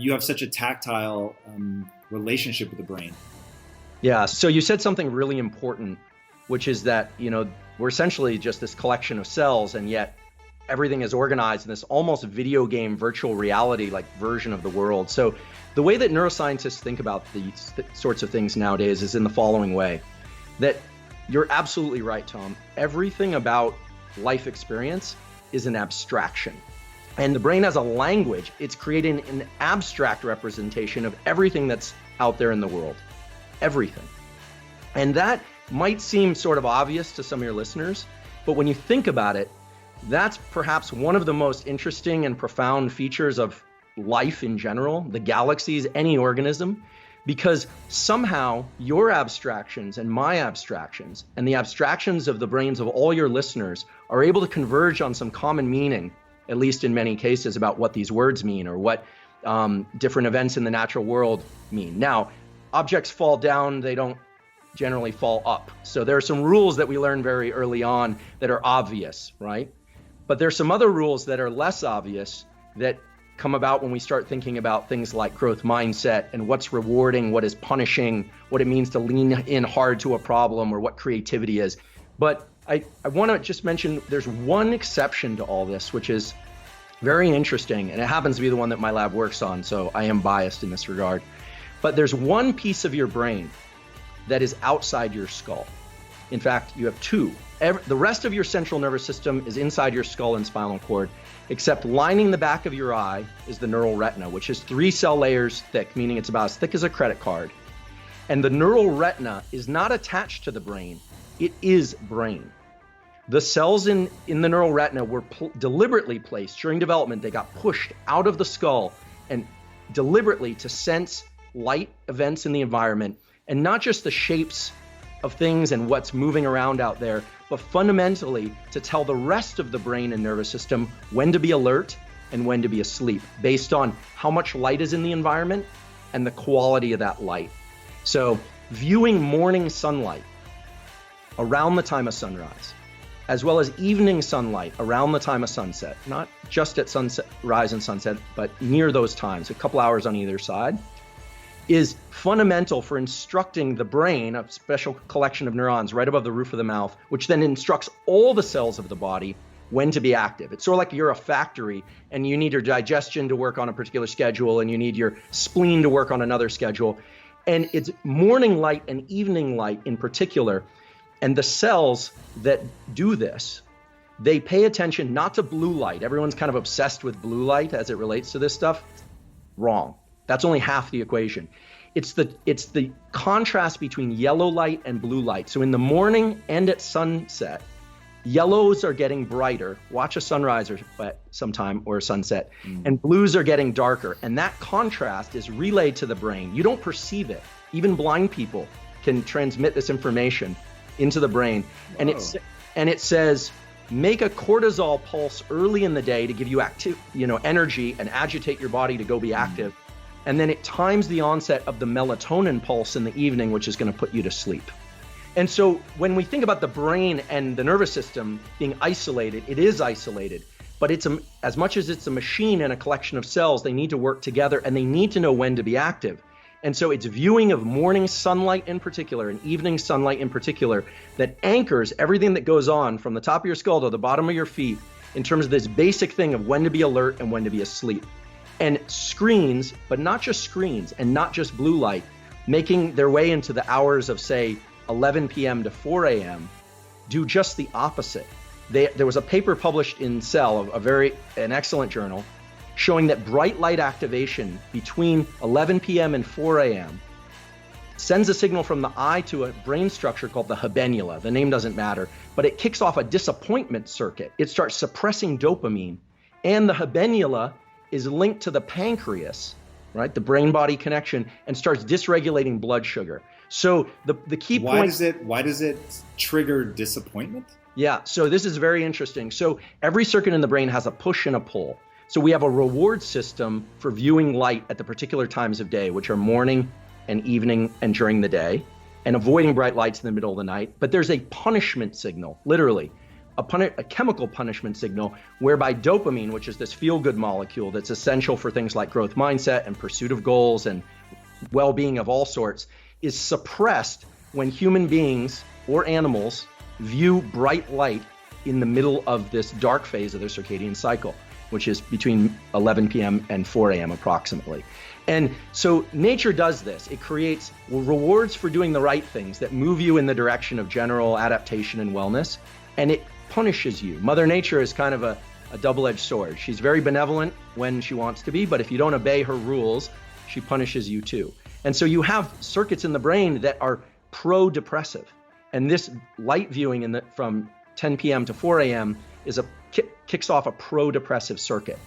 you have such a tactile relationship with the brain. Yeah, so you said something really important, which is that, we're essentially just this collection of cells, and yet everything is organized in this almost video game virtual reality like version of the world. So the way that neuroscientists think about these sorts of things nowadays is in the following way, that you're absolutely right, Tom. Everything about life experience is an abstraction. And the brain has a language. It's creating an abstract representation of everything that's out there in the world. Everything. And that might seem sort of obvious to some of your listeners, but when you think about it, that's perhaps one of the most interesting and profound features of life in general, the galaxies, any organism, because somehow your abstractions and my abstractions and the abstractions of the brains of all your listeners are able to converge on some common meaning, at least in many cases, about what these words mean or what different events in the natural world mean. Now, objects fall down, they don't generally fall up. So there are some rules that we learn very early on that are obvious, right? But there's some other rules that are less obvious that come about when we start thinking about things like growth mindset and what's rewarding, what is punishing, what it means to lean in hard to a problem, or what creativity is. But I want to just mention there's one exception to all this, which is very interesting, and it happens to be the one that my lab works on, so I am biased in this regard. But there's one piece of your brain that is outside your skull. In fact, you have two. The rest of your central nervous system is inside your skull and spinal cord, except lining the back of your eye is the neural retina, which is 3 cell layers thick, meaning it's about as thick as a credit card. And the neural retina is not attached to the brain, it is brain. The cells in the neural retina were deliberately placed during development. They got pushed out of the skull and deliberately to sense light events in the environment, and not just the shapes of things and what's moving around out there, but fundamentally to tell the rest of the brain and nervous system when to be alert and when to be asleep, based on how much light is in the environment and the quality of that light. So viewing morning sunlight around the time of sunrise, as well as evening sunlight around the time of sunset, not just at sunrise and sunset, but near those times, a couple hours on either side, is fundamental for instructing the brain, a special collection of neurons right above the roof of the mouth, which then instructs all the cells of the body when to be active. It's sort of like you're a factory and you need your digestion to work on a particular schedule and you need your spleen to work on another schedule. And it's morning light and evening light in particular. And the cells that do this, they pay attention not to blue light. Everyone's kind of obsessed with blue light as it relates to this stuff. Wrong. That's only half the equation. It's the contrast between yellow light and blue light. So in the morning and at sunset, yellows are getting brighter. Watch a sunrise or sometime or a sunset. And blues are getting darker. And that contrast is relayed to the brain. You don't perceive it. Even blind people can transmit this information into the brain. Whoa. And it says, make a cortisol pulse early in the day to give you energy and agitate your body to go be active. And then it times the onset of the melatonin pulse in the evening, which is going to put you to sleep. And so when we think about the brain and the nervous system being isolated, it is isolated, but it's as much as it's a machine and a collection of cells, they need to work together and they need to know when to be active. And so it's viewing of morning sunlight in particular and evening sunlight in particular that anchors everything that goes on from the top of your skull to the bottom of your feet in terms of this basic thing of when to be alert and when to be asleep. And screens, but not just screens and not just blue light, making their way into the hours of, say, 11 p.m. to 4 a.m., do just the opposite. There was a paper published in Cell, an excellent journal, showing that bright light activation between 11 p.m. and 4 a.m. sends a signal from the eye to a brain structure called the habenula. The name doesn't matter, but it kicks off a disappointment circuit. It starts suppressing dopamine, and the habenula is linked to the pancreas, right? The brain-body connection, and starts dysregulating blood sugar. So the key point. Why does it trigger disappointment? Yeah, so this is very interesting. So every circuit in the brain has a push and a pull. So we have a reward system for viewing light at the particular times of day, which are morning and evening and during the day, and avoiding bright lights in the middle of the night. But there's a punishment signal, literally, a chemical punishment signal whereby dopamine, which is this feel-good molecule that's essential for things like growth mindset and pursuit of goals and well-being of all sorts, is suppressed when human beings or animals view bright light in the middle of this dark phase of their circadian cycle, which is between 11 p.m. and 4 a.m. approximately. And so nature does this. It creates rewards for doing the right things that move you in the direction of general adaptation and wellness, and it punishes you. Mother Nature is kind of a double-edged sword. She's very benevolent when she wants to be, but if you don't obey her rules, she punishes you too. And so you have circuits in the brain that are pro-depressive. And this light viewing from 10 p.m. to 4 a.m. kicks off a pro-depressive circuit.